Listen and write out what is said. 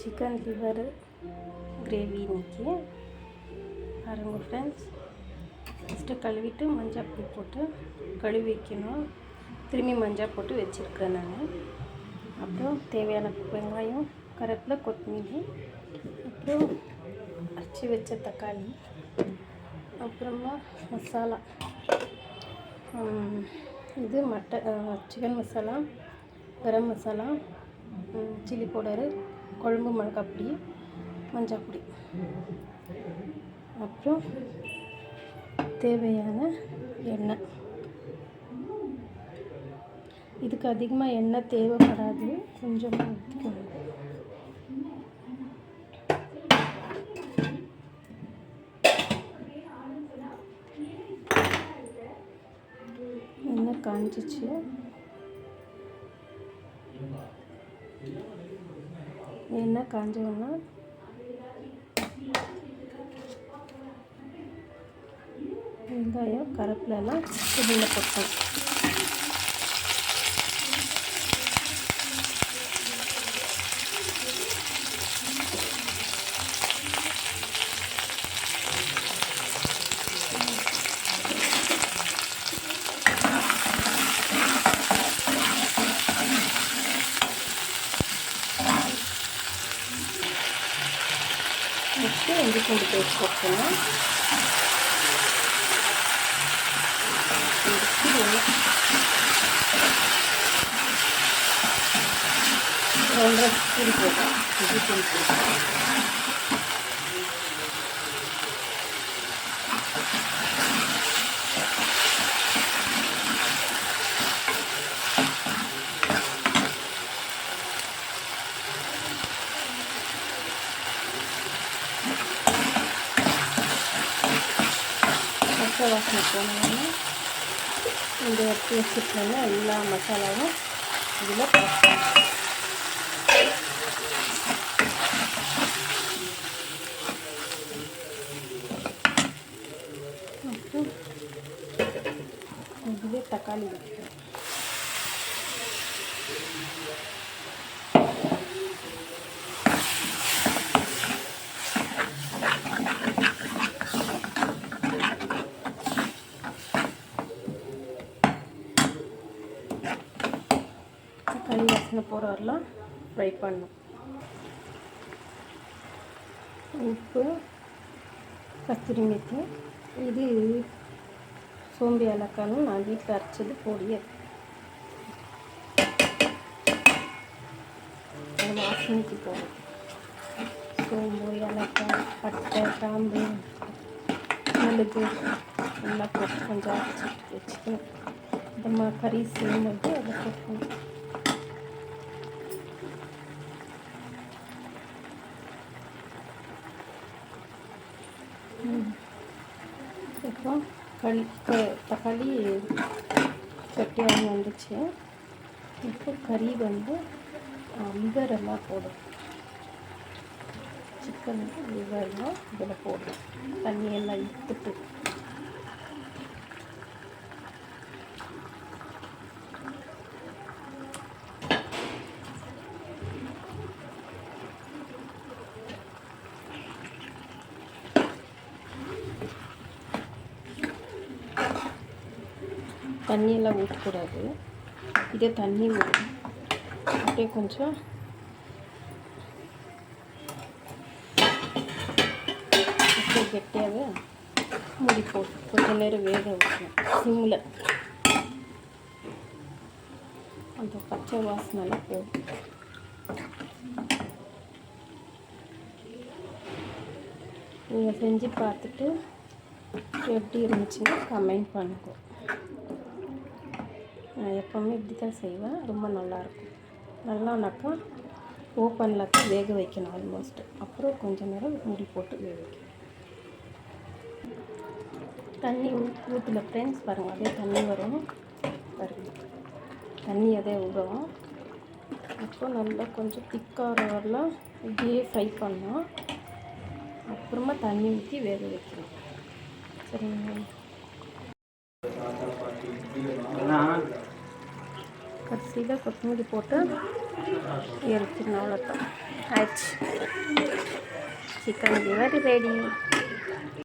Chicken liver gravy இன்றைக்கி பாருங்கள் friends. First கழுவிட்டு மஞ்சள் பொடி போட்டு கழுவி வைக்கணும். திரும்பி மஞ்சள் போட்டு வச்சுருக்கேன் நான். அப்புறம் தேவையான வெங்காயம், கருவேப்பிலை, கொத்தமல்லி, அப்புறம் அரைச்சி வச்ச தக்காளி, அப்புறமா மசாலா, இது chicken masala, garam masala, chilli powder, குழம்பு மிளகாய் பொடி, மஞ்சள் பொடி, அப்புறம் தேவையான எண்ணெய். இதுக்கு அதிகமாக எண்ணெய் தேவைப்படாது, கொஞ்சமாக ஊற்றிக்கணும். எண்ணெய் காஞ்சிச்சு. எண்ணெய் காஞ்சோன்னா வெங்காயம், கருவேப்பிலெல்லாம் இதில் போட்டோம். நெக்ஸ்ட்டு இஞ்சி பூண்டு பேஸ்ட் போட்டுக்கணும். ஒன்றரை ஸ்பூன் போட்டோம் இஞ்சி பூண்டு பேஸ்ட். பச்சை வாசனை போனோம்னா இந்த எடுத்து வச்சுட்டோம்னா எல்லா மசாலாவும் இதில் போட்டோம். அப்புறம் இதுவே தக்காளி வைக்கணும். தக்காளி வாசனை போகிற வரலாம் ஃப்ரை பண்ணணும். உப்பு, கஸ்தூரி மேத்தி, இது சோம்பு ஏலக்காயும் நான் வீட்டில் அரைச்சது பொடியை வாசனைக்கு போகும். சோம்பு, ஏலக்காய், பட்டை, கிராம்பு, மிளகு எல்லாம் போட்டு கொஞ்சம் அரைச்சிட்டு வச்சுக்கணும். இந்த கறி செய்யும்போது அதை போட்டணும். இப்போ தக்காளி கட்டியாக வந்துச்சு. இப்போ கறி லிவர் எல்லாம் போடும். சிக்கன் லிவர்லாம் இதில் போடும். தண்ணியெல்லாம் இழுத்துட்டு தண்ணியெல்லாம் ஊற்றக்கூடாது. இதே தண்ணி ஊற்றும். அப்படியே கொஞ்சம் அப்படியே கெட்டியாகவே மூடி போட்டு கொஞ்சம் நேரம் வேக வைக்கணும் சிம்மில். அந்த பச்சை வாசனைலாம் போகும். நீங்கள் செஞ்சு பார்த்துட்டு எப்படி இருந்துச்சுன்னு கமெண்ட் பண்ணுங்க. நான் எப்போவுமே இப்படி தான் செய்வேன். ரொம்ப நல்லாயிருக்கும். நல்லானாக்கா ஓப்பனில் வேக வைக்கணும் ஆல்மோஸ்ட். அப்புறம் கொஞ்சம் நேரம் மூடி போட்டு வேக வைக்கணும். தண்ணி ஊற்றல ஃப்ரெண்ட்ஸ், பாருங்கள் அதே தண்ணி வரும். பாருங்கள் தண்ணி அதே விடும். அப்போ நல்லா கொஞ்சம் திக்காக வரலாம். இப்படியே ஃப்ரை பண்ணோம். அப்புறமா தண்ணி ஊற்றி வேக வைக்கணும். சரிங்க. கடைசியில் கொத்தமல்லி போட்டு இறக்கிடணும். அவ்வளோதான் ஆயிடுச்சு. Chicken liver ready.